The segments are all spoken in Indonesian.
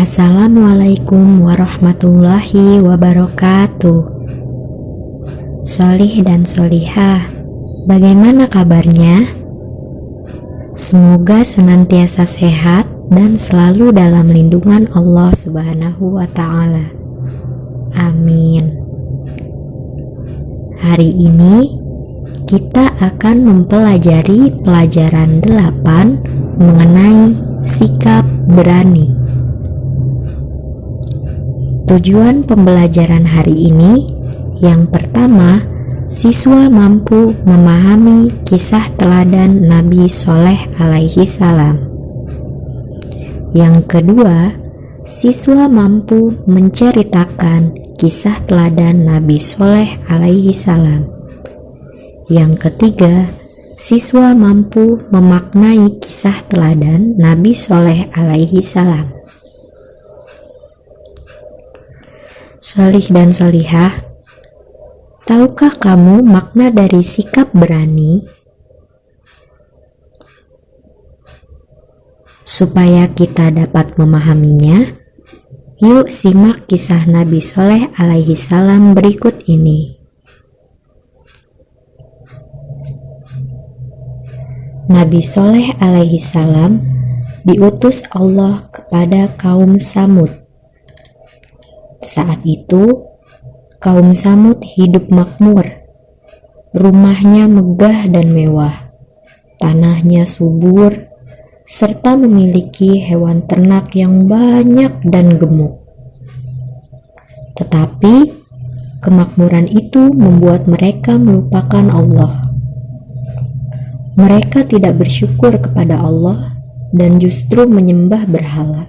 Assalamualaikum warahmatullahi wabarakatuh. Sholih dan sholihah, bagaimana kabarnya? Semoga senantiasa sehat dan selalu dalam lindungan Allah Subhanahu wa Ta'ala. Amin. Hari ini kita akan mempelajari pelajaran 8 mengenai sikap berani. Tujuan pembelajaran hari ini, yang pertama, siswa mampu memahami kisah teladan Nabi Sholeh alaihi salam. Yang kedua, siswa mampu menceritakan kisah teladan Nabi Sholeh alaihi salam. Yang ketiga, siswa mampu memaknai kisah teladan Nabi Sholeh alaihi salam. Sholih dan sholihah, tahukah kamu makna dari sikap berani? Supaya kita dapat memahaminya, yuk simak kisah Nabi Sholeh alaihi salam berikut ini. Nabi Sholeh alaihi salam diutus Allah kepada kaum Samud. Saat itu, kaum Samud hidup makmur, rumahnya megah dan mewah, tanahnya subur, serta memiliki hewan ternak yang banyak dan gemuk. Tetapi, kemakmuran itu membuat mereka melupakan Allah. Mereka tidak bersyukur kepada Allah dan justru menyembah berhala.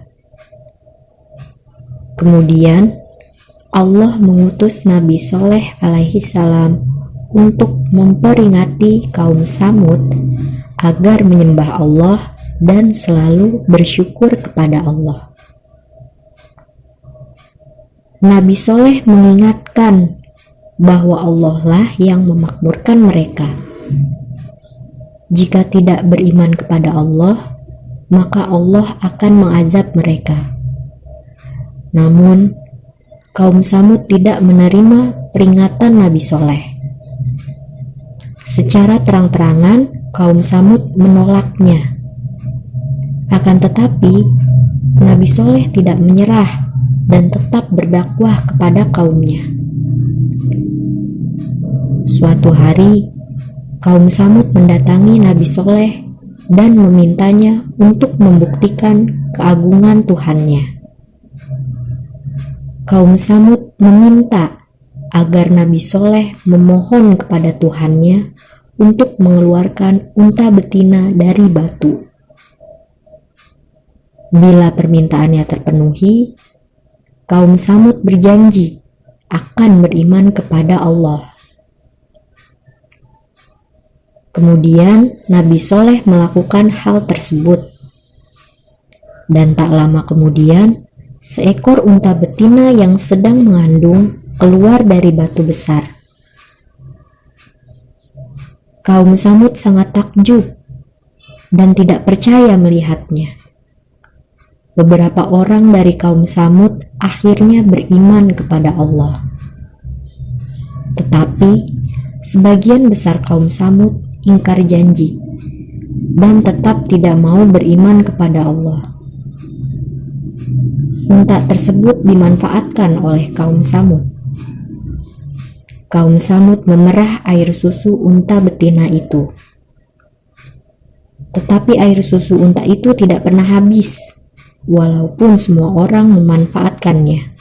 Kemudian, Allah mengutus Nabi Sholeh alaihi salam untuk memperingati kaum Samud agar menyembah Allah dan selalu bersyukur kepada Allah. Nabi Sholeh mengingatkan bahwa Allah lah yang memakmurkan mereka. Jika tidak beriman kepada Allah, maka Allah akan mengazab mereka. Namun, kaum Samud tidak menerima peringatan Nabi Sholeh. Secara terang-terangan, kaum Samud menolaknya. Akan tetapi, Nabi Sholeh tidak menyerah dan tetap berdakwah kepada kaumnya. Suatu hari, kaum Samud mendatangi Nabi Sholeh dan memintanya untuk membuktikan keagungan Tuhannya. Kaum Samud meminta agar Nabi Sholeh memohon kepada Tuhannya untuk mengeluarkan unta betina dari batu. Bila permintaannya terpenuhi, kaum Samud berjanji akan beriman kepada Allah. Kemudian Nabi Sholeh melakukan hal tersebut. Dan tak lama kemudian, seekor unta betina yang sedang mengandung keluar dari batu besar. Kaum Samud sangat takjub dan tidak percaya melihatnya. Beberapa orang dari kaum Samud akhirnya beriman kepada Allah. Tetapi, sebagian besar kaum Samud ingkar janji dan tetap tidak mau beriman kepada Allah. Unta tersebut dimanfaatkan oleh kaum Samud. Kaum Samud memerah air susu unta betina itu. Tetapi air susu unta itu tidak pernah habis, walaupun semua orang memanfaatkannya.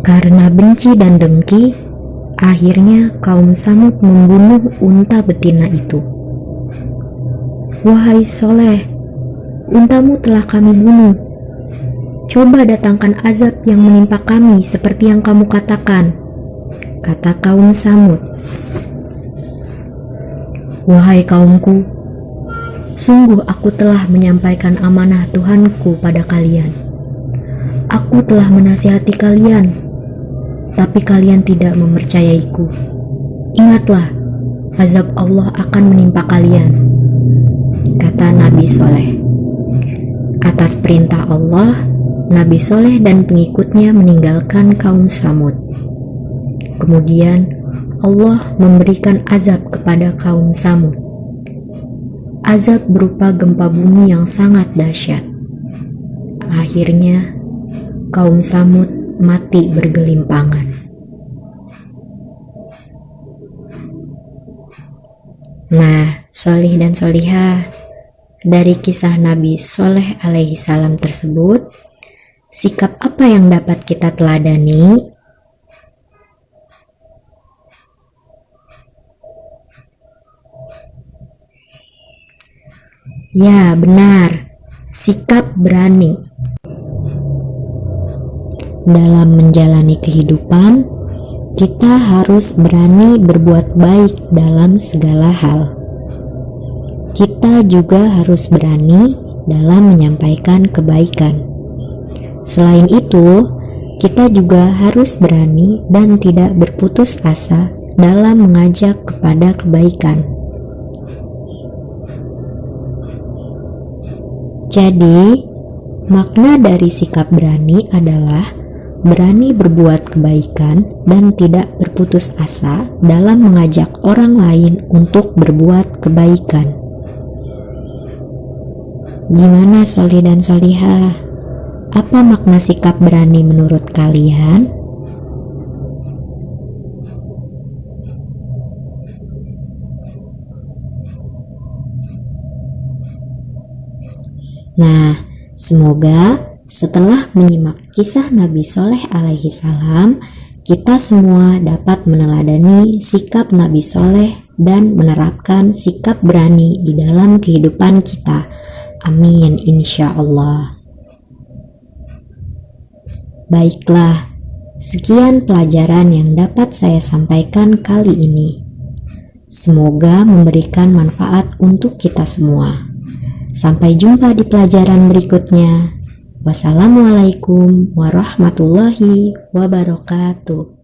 Karena benci dan dengki, akhirnya kaum Samud membunuh unta betina itu. Wahai Sholeh, untamu telah kami bunuh. Coba datangkan azab yang menimpa kami seperti yang kamu katakan, kata kaum Samud. Wahai kaumku, sungguh aku telah menyampaikan amanah Tuhanku pada kalian. Aku telah menasihati kalian, tapi kalian tidak mempercayaiku. Ingatlah, azab Allah akan menimpa kalian, kata Nabi Sholeh. Atas perintah Allah, Nabi Soleh dan pengikutnya meninggalkan kaum Samud. Kemudian Allah memberikan azab kepada kaum Samud. Azab berupa gempa bumi yang sangat dahsyat. Akhirnya kaum Samud mati bergelimpangan. Nah, Sholih dan Sholihah, dari kisah Nabi Soleh alaihi salam tersebut, sikap apa yang dapat kita teladani? Ya, benar, sikap berani. Dalam menjalani kehidupan, kita harus berani berbuat baik dalam segala hal. Kita juga harus berani dalam menyampaikan kebaikan. Selain itu, kita juga harus berani dan tidak berputus asa dalam mengajak kepada kebaikan. Jadi, makna dari sikap berani adalah berani berbuat kebaikan dan tidak berputus asa dalam mengajak orang lain untuk berbuat kebaikan. Gimana Sholih dan Sholihah? Apa makna sikap berani menurut kalian? Nah, semoga setelah menyimak kisah Nabi Soleh alaihi salam, kita semua dapat meneladani sikap Nabi Soleh dan menerapkan sikap berani di dalam kehidupan kita. Amin, insya Allah. Baiklah, sekian pelajaran yang dapat saya sampaikan kali ini. Semoga memberikan manfaat untuk kita semua. Sampai jumpa di pelajaran berikutnya. Wassalamualaikum warahmatullahi wabarakatuh.